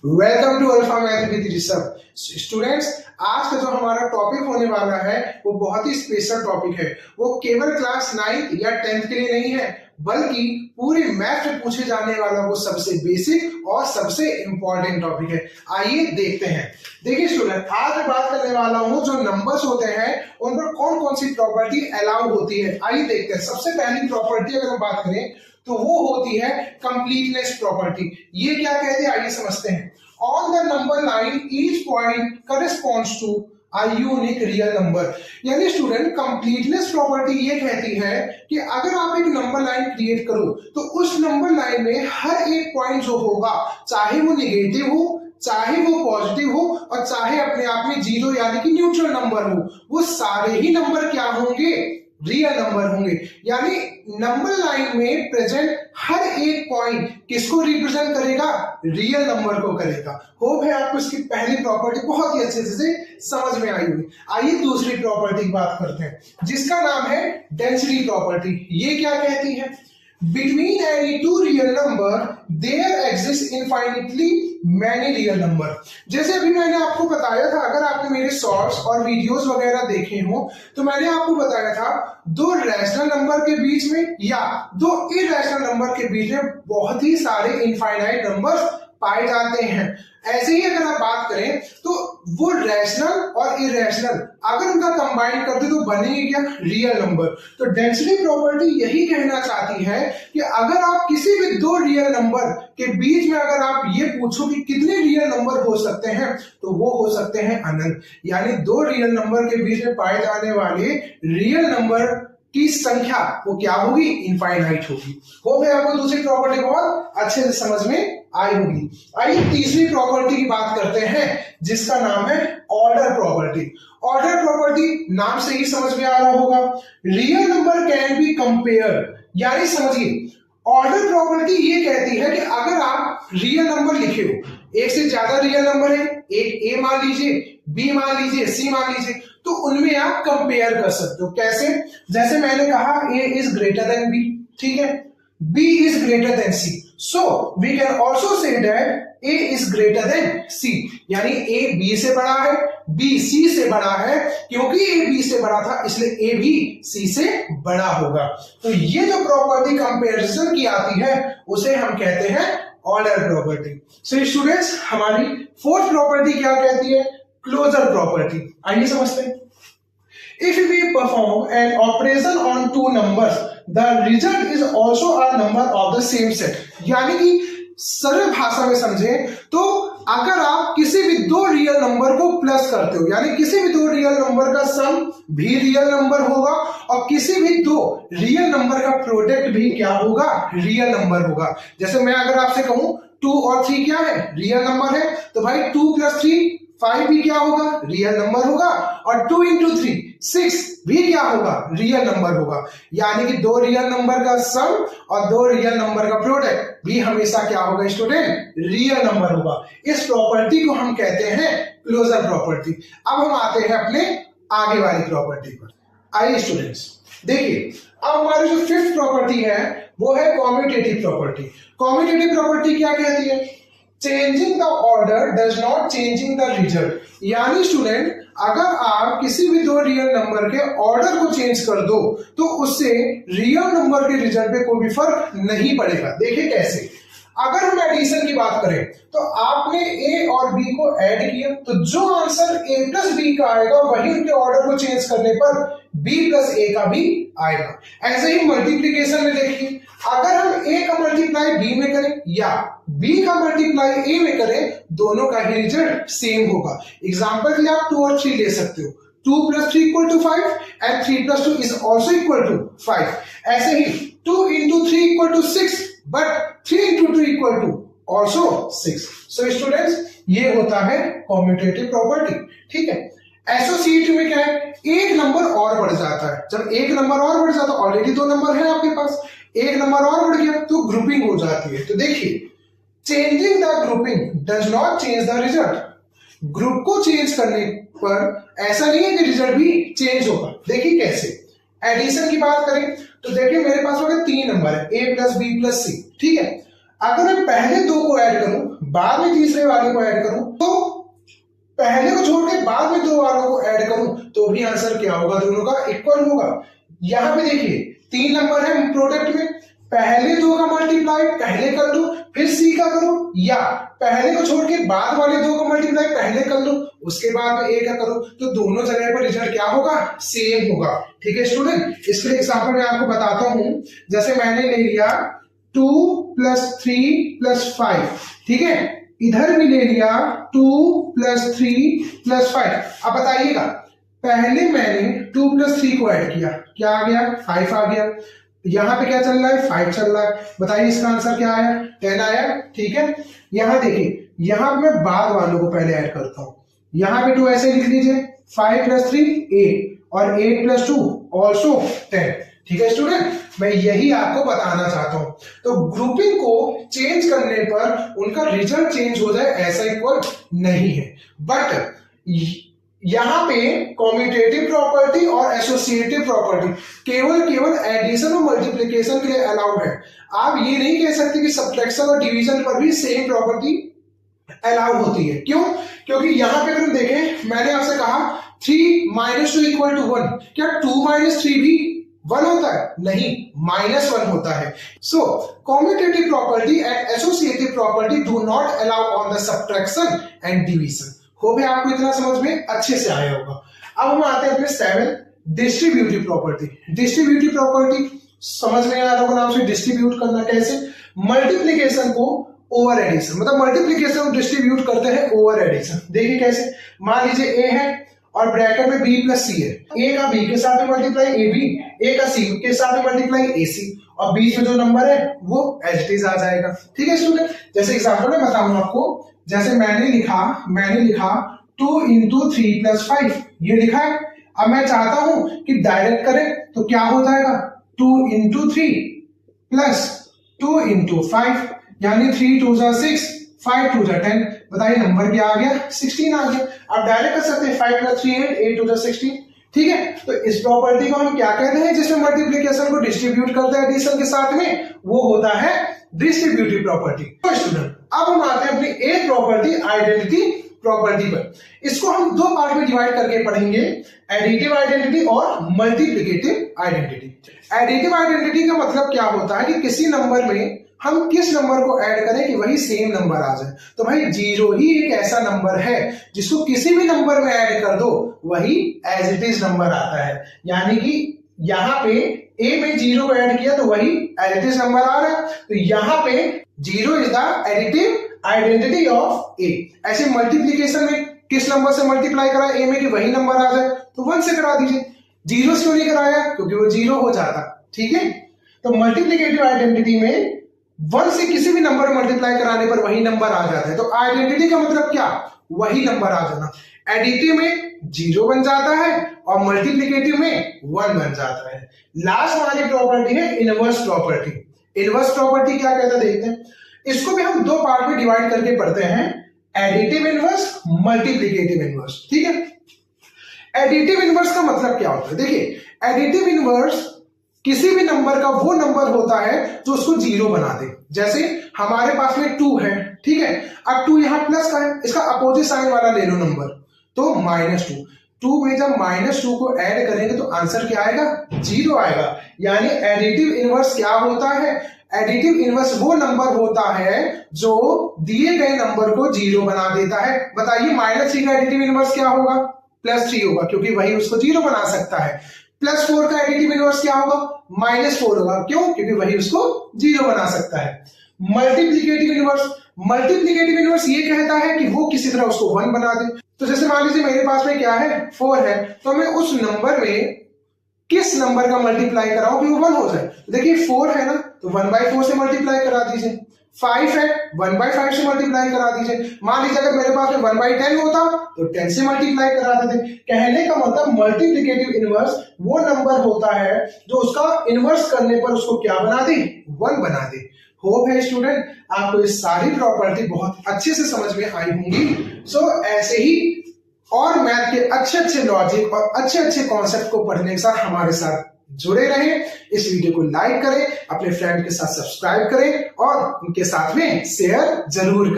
Welcome to alpha math with Rishabh. Students, आज का जो हमारा टॉपिक होने वाला है वो बहुत ही स्पेशल टॉपिक है। वो केवल क्लास 9th या 10th के लिए नहीं है, बल्कि पूरे मैथ में पूछे जाने वाला वो सबसे बेसिक और सबसे इंपॉर्टेंट टॉपिक है। आइए देखते हैं। देखिए स्टूडेंट, आज मैं बात करने वाला हूँ जो नंबर्स होते हैं उन पर कौन कौन सी प्रॉपर्टी अलाउ होती है। आइए देखते हैं। सबसे पहली प्रॉपर्टी अगर हम बात करें तो वो होती है कंप्लीटनेस प्रॉपर्टी। ये क्या कहती है, आइए समझते हैं। On the number line each point corresponds to a unique real number. यानी स्टूडेंट, कंप्लीटनेस प्रॉपर्टी ये कहती है कि अगर आप एक नंबर लाइन क्रिएट करो तो उस नंबर लाइन में हर एक पॉइंट जो होगा, चाहे वो निगेटिव हो, चाहे वो पॉजिटिव हो और चाहे अपने आप में जीरो यानी कि न्यूट्रल नंबर हो, वो सारे ही नंबर क्या होंगे, रियल नंबर होंगे। यानी नंबर लाइन में प्रेजेंट हर एक पॉइंट किसको रिप्रेजेंट करेगा, रियल नंबर को करेगा। होप है आपको इसकी पहली प्रॉपर्टी बहुत ही अच्छे से समझ में आई हुई। आइए दूसरी प्रॉपर्टी की बात करते हैं, जिसका नाम है डेंसिटी प्रॉपर्टी। ये क्या कहती है, between any two real number there exist infinitely many real number. जैसे अभी मैंने आपको बताया था, अगर आपने मेरे शॉर्ट्स और वीडियोस वगैरह देखे हो तो मैंने आपको बताया था दो रैशनल नंबर के बीच में या दो इरैशनल नंबर के बीच में बहुत ही सारे इनफाइनाइट नंबर्स पाए जाते हैं। ऐसे ही अगर आप बात करें तो वो रैशनल और इरैशनल अगर उनका कंबाइन कर दे तो बनेंगे क्या, रियल नंबर। तो डेंसिटी प्रॉपर्टी यही कहना चाहती है कि अगर आप किसी भी दो रियल नंबर के बीच में अगर आप ये पूछो कि कितने रियल नंबर हो सकते हैं तो वो हो सकते हैं अनंत। यानी दो रियल नंबर के बीच में पाए जाने वाले रियल नंबर की संख्या वो क्या होगी, इनफाइनाइट होगी। वो भी आपको दूसरी प्रॉपर्टी बहुत अच्छे से समझ में आई होगी। आइए तीसरी प्रॉपर्टी की बात करते हैं, जिसका नाम है ऑर्डर प्रॉपर्टी। ऑर्डर प्रॉपर्टी नाम से ही समझ में आ रहा होगा, real number can be compare. यानी समझिए, ऑर्डर प्रॉपर्टी ये कहती है कि अगर आप रियल नंबर लिखे हो, एक से ज्यादा रियल नंबर है, एक ए मान लीजिए, बी मान लीजिए, सी मान लीजिए, तो उनमें आप कंपेयर कर सकते हो। कैसे? जैसे मैंने कहा A is greater than B, ठीक है, B is greater than C, so we can also say that A is greater than C. यानी ए बी से बड़ा है, बी सी से बड़ा है। क्योंकि ए बी से बड़ा था इसलिए ए भी सी से बड़ा होगा। तो ये जो प्रॉपर्टी कंपैरिजन की आती है उसे हम कहते हैं ऑर्डर प्रॉपर्टी। सो स्टूडेंट्स, हमारी फोर्थ प्रॉपर्टी क्या कहती है, क्लोजर प्रॉपर्टी। आइए समझते हैं। If we perform an operation on two numbers, the result is also a number of the same set। यानी कि सरल भाषा में समझे तो अगर आप किसी भी दो रियल नंबर को प्लस करते हो, यानी किसी भी दो रियल नंबर का सम भी रियल नंबर होगा और किसी भी दो रियल नंबर का प्रोडक्ट भी क्या होगा, रियल नंबर होगा। जैसे मैं अगर आपसे कहूं 2 और 3 क्या है, रियल नंबर है, तो भाई 2 + 3 5 भी क्या होगा, रियल नंबर होगा। और 2 × 3 6 भी क्या होगा, रियल नंबर होगा। यानी कि दो रियल नंबर का सम और दो रियल नंबर का प्रोडक्ट भी हमेशा क्या होगा स्टूडेंट, रियल नंबर होगा। इस प्रॉपर्टी को हम कहते हैं क्लोजर प्रॉपर्टी। अब हम आते हैं अपने आगे वाली प्रॉपर्टी पर। आइए स्टूडेंट्स देखिए, अब हमारी जो फिफ्थ प्रॉपर्टी है वो है कॉम्यूटेटिव प्रॉपर्टी। कॉम्यूटेटिव प्रॉपर्टी क्या कहती है, changing the order does not changing the result. यानी स्टूडेंट, अगर आप किसी भी दो रियल नंबर के ऑर्डर को चेंज कर दो तो उससे रियल नंबर के रिजल्ट पे कोई भी फर्क नहीं पड़ेगा। देखिए कैसे, अगर हम एडिशन की बात करें तो आपने ए और बी को ऐड किया तो जो आंसर ए प्लस बी का आएगा वही उनके ऑर्डर को चेंज करने पर बी प्लस ए का भी आएगा। ऐसे ही मल्टीप्लीकेशन में देखिए, अगर हम ए का मल्टीप्लाई बी में करें या बी का मल्टीप्लाई ए में करें, दोनों का ही रिजल्ट सेम होगा। एग्जांपल के लिए आप 2 और 3 ले सकते हो। 2 + 3 = 5 and 3 + 2 is also equal to 5। ऐसे ही 2 × 3 = 6 but 3 × 2 equal to also 6। So students, ये होता है कॉम्यूटेटिव प्रॉपर्टी, ठीक है। एसोसिएटिव में क्या है, एक नंबर और बढ़ जाता है। जब एक नंबर और बढ़ जाता है, ऑलरेडी दो नंबर है आपके पास, एक नंबर और बढ़ गया तो ग्रुपिंग हो जाती है। तो देखिए, changing the grouping does not change the result. Group को चेंज करने पर ऐसा नहीं है कि रिजल्ट भी चेंज होगा। देखिए कैसे, एडिशन की बात करें तो देखिए मेरे पास हो गए 3 नंबर है, a + b + c, ठीक है। अगर मैं पहले दो को ऐड करूं, बाद में तीसरे वाले को ऐड करूं, तो पहले को छोड़ के बाद में दो वालों को ऐड करूं तो भी आंसर क्या होगा, दोनों का इक्वल होगा। यहां पे देखिए 3 नंबर है प्रोडक्ट में, पहले दो का मल्टीप्लाई पहले कर दो फिर सी का करो, या पहले को छोड़ के बाद वाले दो को मल्टीप्लाई पहले कर लो उसके बाद में ए का करो, तो दोनों जगह पर रिजल्ट क्या होगा, सेम होगा। ठीक है स्टूडेंट, इसके लिए एग्जांपल मैं आपको बताता हूं। जैसे मैंने ले लिया 2 + 3 + 5, ठीक है, इधर भी ले लिया 2 + 3 + 5। अब बताइएगा, पहले मैंने 2 + 3 को ऐड किया, क्या आ गया, 5 आ गया। यहां पे क्या चल रहा है, 5 चल रहा है। बताइए इसका आंसर क्या आया, 10 आया। ठीक है, यहां देखिए, यहां पे मैं बाद वालों को पहले ऐड करता हूं। यहां पे 2 ऐसे लिख लीजिए, 5 + 3 8 और 8 + 2 ऑल्सो 10। ठीक है स्टूडेंट, मैं यही आपको बताना चाहता हूं। तो ग्रुपिंग को चेंज करने पर उनका रिजल्ट चेंज हो जाए ऐसा इक्वल नहीं है, बट यहां पे कॉम्यूटेटिव प्रॉपर्टी और एसोसिएटिव प्रॉपर्टी केवल एडिशन और मल्टीप्लिकेशन के लिए अलाउड है। आप ये नहीं कह सकते कि सब्ट्रैक्शन और डिवीजन पर भी सेम प्रॉपर्टी अलाउड होती है। क्यों? क्योंकि यहां पे अगर हम देखें, मैंने आपसे कहा 3 - 2 = 1, क्या 2 - 3 भी 1 होता है? नहीं, -1 होता है। So commutative property and associative property do not allow on the subtraction and division. हो गया आपको इतना समझ में अच्छे से आया होगा। अब हम आते हैं अपने 7 डिस्ट्रीब्यूटिव प्रॉपर्टी। डिस्ट्रीब्यूटिव प्रॉपर्टी समझ में आ रहा होगा नाम से, डिस्ट्रीब्यूट करना कैसे, मल्टीप्लिकेशन को ओवर एडिशन, मतलब मल्टीप्लिकेशन को डिस्ट्रीब्यूट करते हैं ओवर एडिशन। देखिए कैसे, मान लीजिए ए है और ब्रैकेट में बी + सी है, ए का बी के साथ में मल्टीप्लाई ए बी, ए का सी के साथ में मल्टीप्लाई ए सी, और बीच में जो नंबर है वो एज इट इज आ जाएगा। ठीक है स्टूडेंट, जैसे एग्जांपल में बताऊं आपको, जैसे मैंने लिखा 2 × 3 + 5, ये लिखा है। अब मैं चाहता हूं कि डायरेक्ट करें तो क्या हो जाएगा, 2 × 3 + 2 × 5, यानी 3 × 2 = 6, 5 × 2 = 10। बताइए नंबर क्या आ गया, 16 आ गया। आप डायरेक्ट कर सकते हैं, 5 + 3 8, 8 × 2 = 16। ठीक है, तो इस प्रॉपर्टी को हम क्या कहते हैं, जिसमें मल्टीप्लिकेशन को डिस्ट्रीब्यूट करते हैं एडिशन के साथ में, वो होता है डिस्ट्रीब्यूटिव प्रॉपर्टी। तो स्टूडेंट, अब हम आते हैं अपनी एक प्रॉपर्टी, आइडेंटिटी प्रॉपर्टी पर। इसको हम दो पार्ट में डिवाइड करके पढ़ेंगे, एडिटिव आइडेंटिटी और मल्टीप्लिकेटिव आइडेंटिटी। एडिटिव आइडेंटिटी का मतलब क्या होता है कि किसी नंबर में हम किस नंबर को ऐड करें कि वही सेम नंबर आ जाए। तो भाई 0 ही एक ऐसा नंबर है जिसको किसी भी नंबर में ऐड कर दो वही एज इट इज नंबर आता है। यानी कि यहां पे ए में 0 को ऐड किया तो वही एज इट इज नंबर आ रहा है। तो यहां पे 0 is the additive identity of A. ऐसे मल्टीप्लीकेशन में किस नंबर से मल्टीप्लाई करा ए में कि वही नंबर आ जाए, तो 1 से करा दीजिए। 0 से क्यों नहीं कराया, क्योंकि वो 0 हो जाता। ठीक है, तो मल्टीप्लिकेटिव आइडेंटिटी में 1 से किसी भी नंबर मल्टीप्लाई कराने पर वही नंबर आ जाता है। तो आइडेंटिटी का मतलब क्या, वही नंबर आ जाना। एडिटिव में 0 बन जाता है और मल्टीप्लिकेटिव में 1 बन जाता है। लास्ट वाली प्रॉपर्टी है इनवर्स प्रॉपर्टी। इनवर्स प्रॉपर्टी क्या कहता है देखते हैं। इसको भी हम दो पार्ट में डिवाइड करके पढ़ते हैं, एडिटिव इनवर्स, मल्टीप्लिकेटिव इनवर्स। ठीक है, एडिटिव इनवर्स का मतलब क्या होता है, देखिए एडिटिव इनवर्स किसी भी नंबर का वो नंबर होता है जो उसको 0 बना दे। जैसे हमारे पास में 2 है, ठीक है, अब 2 यहां प्लस का है, इसका अपोजिट साइन वाला ले लो नंबर, तो -2। 2 में जब -2 को ऐड करेंगे तो आंसर क्या आएगा, 0 आएगा। यानी एडिटिव इनवर्स क्या होता है, एडिटिव इनवर्स वो नंबर होता है जो दिए गए नंबर को 0 बना देता है। बताइए -3 का एडिटिव इनवर्स क्या होगा, +3 होगा, क्योंकि वही उसको 0 बना सकता है। +4 का एडिटिव इनवर्स क्या होगा, -4 होगा, क्यों, क्योंकि वही उसको 0 बना सकता है। मल्टीप्लिकेटिव इनवर्स, मल्टीप्लिकेटिव इनवर्स ये कहता है कि वो किसी तरह उसको 1 बना दे। तो जैसे मान लीजिए मेरे पास में क्या है, 4 है, तो मैं उस नंबर में किस नंबर का मल्टीप्लाई कराऊं कि वो 1 हो जाए। देखिए 4 है ना, तो 1/4 से मल्टीप्लाई करा दीजिए। 5 है, 1/5 से मल्टीप्लाई करा दीजिए। मान लीजिए अगर मेरे पास में 1/10 होता तो 10 से मल्टीप्लाई करा देते। कहने का मतलब मल्टीप्लिकेटिव इनवर्स वो नंबर होता है जो उसका इनवर्स करने पर उसको क्या बना दे, 1 बना दे। होप है स्टूडेंट आपको ये सारी प्रॉपर्टी बहुत अच्छे से समझ में आई होंगी। सो ऐसे ही और मैथ के अच्छे अच्छे लॉजिक और अच्छे अच्छे कॉन्सेप्ट को पढ़ने के साथ हमारे साथ जुड़े रहें, इस वीडियो को लाइक करें, अपने फ्रेंड के साथ सब्सक्राइब करें और उनके साथ में शेयर जरूर करें।